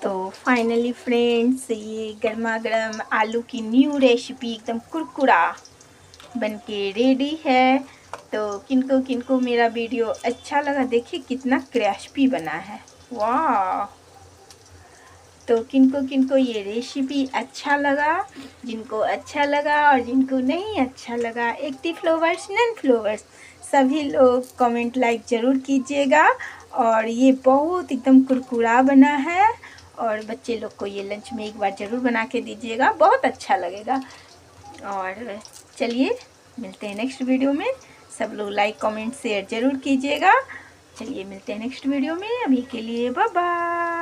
तो finally friends, ये गर्मा गर्म आलू की न्यू रेसिपी एकदम कुरकुरा बनके रेडी है। तो किनको किनको मेरा वीडियो अच्छा लगा, देखिए कितना क्रिस्पी बना है, वाह। तो किनको किनको ये रेसिपी अच्छा लगा, जिनको अच्छा लगा और जिनको नहीं अच्छा लगा, एक्टिव फ्लोवर्स नॉन फ्लोवर्स सभी लोग कमेंट लाइक ज़रूर कीजिएगा। और ये बहुत एकदम कुरकुरा बना है और बच्चे लोग को ये लंच में एक बार ज़रूर बना के दीजिएगा, बहुत अच्छा लगेगा। और चलिए मिलते हैं नेक्स्ट वीडियो में। सब लोग लाइक कमेंट शेयर ज़रूर कीजिएगा। चलिए मिलते हैं नेक्स्ट वीडियो में, अभी के लिए बाय बाय।